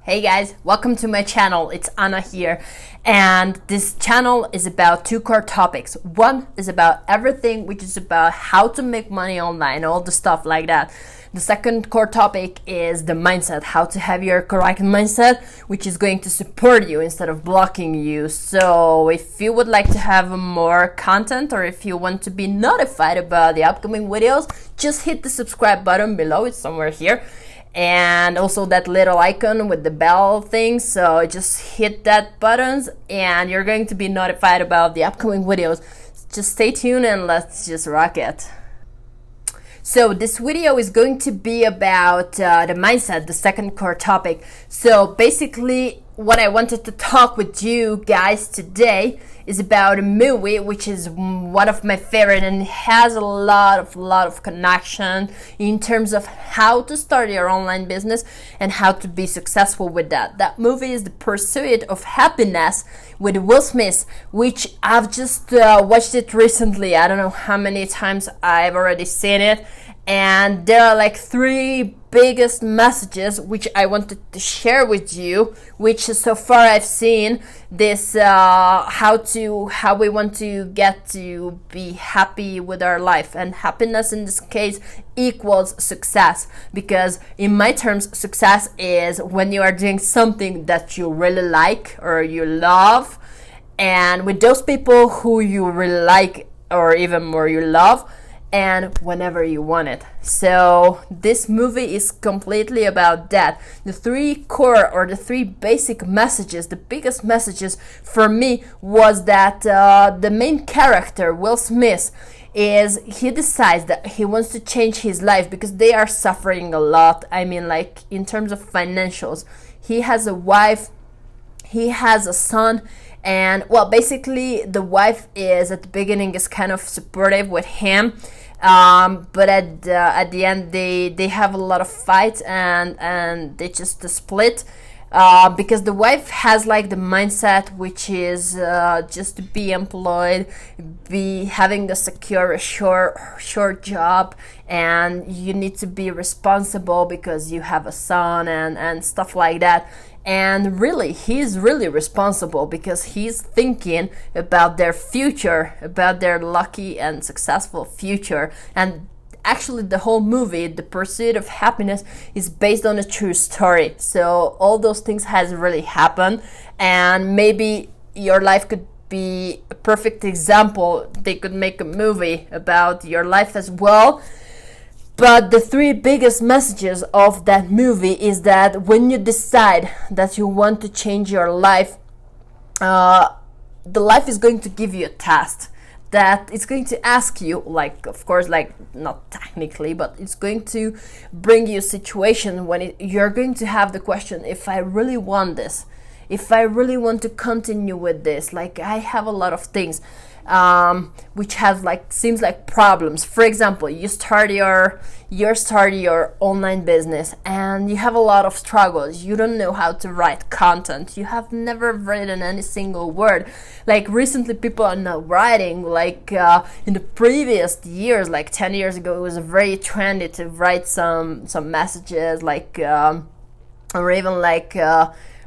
Hey guys, welcome to my channel. It's Anna here, and this channel is about two core topics. One is about everything, which is about how to make money online, all the stuff like that. The second core topic is the mindset, how to have your correct mindset, which is going to support you instead of blocking you. So if you would like to have more content, or if you want to be notified about the upcoming videos, just hit the subscribe button below. It's somewhere here. And also that little icon with the bell thing, so just hit that buttons and you're going to be notified about the upcoming videos. Just stay tuned and let's just rock it. So this video is going to be about the mindset, the second core topic. So basically what I wanted to talk with you guys today is about a movie which is one of my favorite and has a lot of connection in terms of how to start your online business and how to be successful with that. That movie is The Pursuit of Happiness with Will Smith, which I've just watched it recently. I don't know how many times I've already seen it, and there are like three biggest messages which I wanted to share with you, which so far I've seen this how we want to get to be happy with our life, and happiness in this case equals success, because in my terms success is when you are doing something that you really like or you love, and with those people who you really like or even more you love, and whenever you want it. So this movie is completely about that. The three core or the three basic messages, the biggest messages for me was that the main character, Will Smith, he decides that he wants to change his life because they are suffering a lot. I mean, like in terms of financials, he has a wife, he has a son, and well, basically the wife is at the beginning is kind of supportive with him, but at the end they have a lot of fights and they just split, because the wife has like the mindset which is just to be employed, be having a secure short job, and you need to be responsible because you have a son and stuff like that. And really, he's really responsible because he's thinking about their future, about their lucky and successful future. And actually, the whole movie, The Pursuit of Happiness, is based on a true story. So all those things has really happened, and maybe your life could be a perfect example. They could make a movie about your life as well. But the three biggest messages of that movie is that when you decide that you want to change your life, the life is going to give you a task that it's going to ask you, like, of course, like not technically, but it's going to bring you a situation when you're going to have the question, if I really want this, if I really want to continue with this, like I have a lot of things which has like seems like problems. For example, you start your online business and you have a lot of struggles. You don't know how to write content. You have never written any single word. Like recently people are not writing, like in the previous years, like 10 years ago, it was very trendy to write some messages, like or even like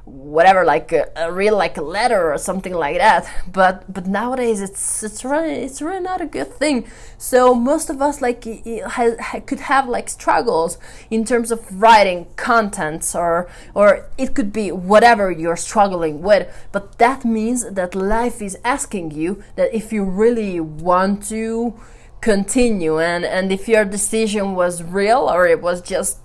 whatever, like a real like a letter or something like that, but nowadays it's really not a good thing. So most of us like could have like struggles in terms of writing contents, or it could be whatever you're struggling with, but that means that life is asking you that if you really want to continue, and if your decision was real or it was just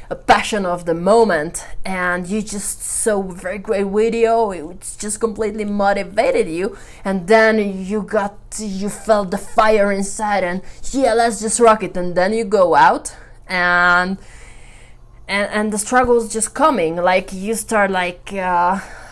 a passion of the moment and you just saw a very great video, it's just completely motivated you, and then you felt the fire inside and yeah, let's just rock it, and then you go out and the struggle is just coming. Like you start like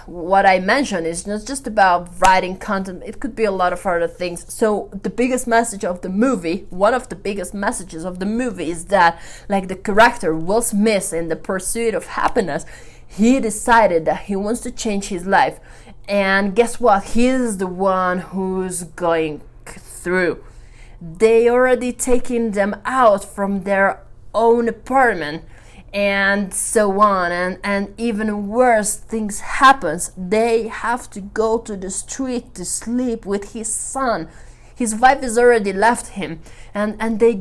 what I mentioned is not just about writing content, it could be a lot of other things. So the biggest message of the movie, one of the biggest messages of the movie is that like the character Will Smith in The Pursuit of Happiness, he decided that he wants to change his life, and guess what, he is the one who's going through. They already taken them out from their own apartment and so on, and even worse things happens. They have to go to the street to sleep with his son. His wife has already left him, and they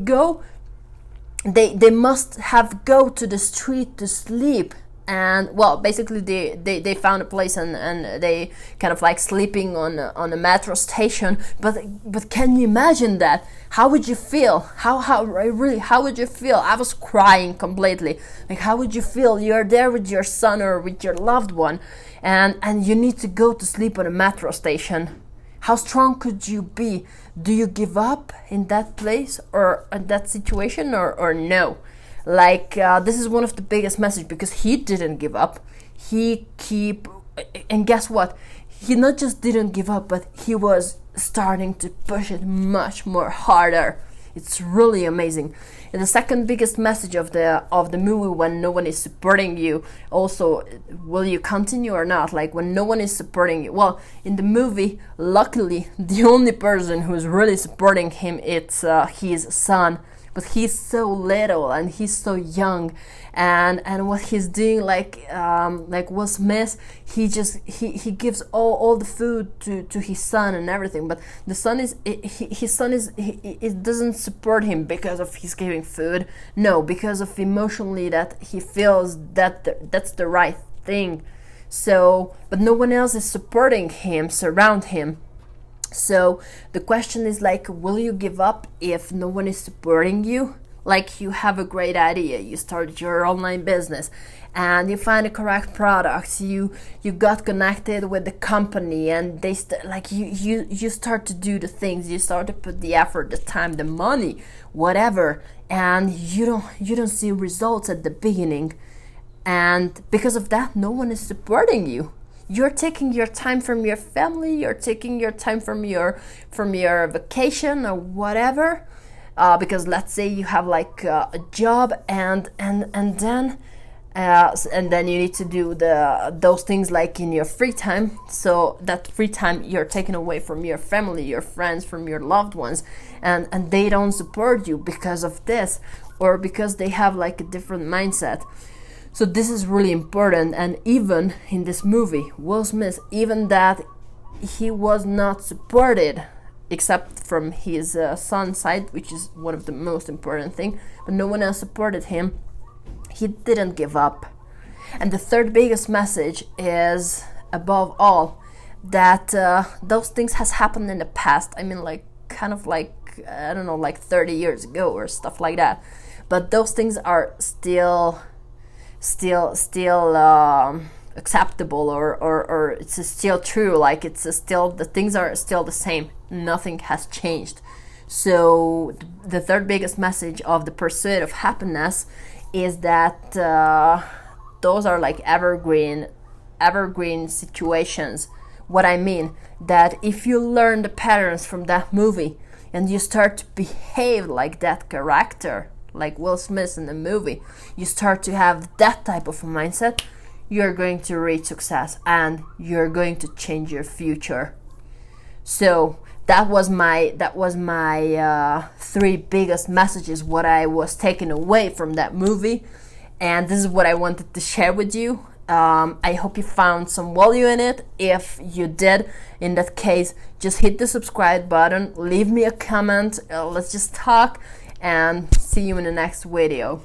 must have go to the street to sleep. And well, basically they found a place, and they kind of like sleeping on a metro station. But can you imagine that? How would you feel? How would you feel? I was crying completely. Like, how would you feel? You're there with your son or with your loved one, and you need to go to sleep on a metro station. How strong could you be? Do you give up in that place or in that situation, or no? Like, this is one of the biggest messages, because he didn't give up. And guess what? He not just didn't give up, but he was starting to push it much more harder. It's really amazing. And the second biggest message of the movie, when no one is supporting you, also, will you continue or not? Like, when no one is supporting you. Well, in the movie, luckily, the only person who's really supporting him, it's his son. But he's so little and he's so young, and what he's doing, like Will Smith, he gives all the food to his son and everything. But the son it doesn't support him because of his giving food. No, because of emotionally that he feels that that's the right thing. So, but no one else is supporting him, surround him. So the question is, like, will you give up if no one is supporting you? Like, you have a great idea, you started your online business, and you find the correct products, you got connected with the company, and they you start to do the things, you start to put the effort, the time, the money, whatever, and you don't see results at the beginning, and because of that, no one is supporting you. You're taking your time from your family, you're taking your time from your vacation or whatever, because let's say you have like a job, and then you need to do those things like in your free time. So that free time you're taken away from your family, your friends, from your loved ones, and they don't support you because of this, or because they have like a different mindset. So this is really important. And even in this movie, Will Smith, even that he was not supported, except from his son's side, which is one of the most important thing, but no one else supported him, he didn't give up. And the third biggest message is, above all, that those things has happened in the past. I mean, like, kind of like, I don't know, like 30 years ago or stuff like that. But those things are still acceptable, or it's still true. Like, it's still, the things are still the same. Nothing has changed. So the third biggest message of The Pursuit of Happiness is that those are like evergreen situations. What I mean, that if you learn the patterns from that movie and you start to behave like that character, like Will Smith in the movie, you start to have that type of a mindset, you're going to reach success and you're going to change your future. So that was my three biggest messages, what I was taking away from that movie, and this is what I wanted to share with you. I hope you found some value in it. If you did, in that case, just hit the subscribe button, leave me a comment, let's just talk, and see you in the next video.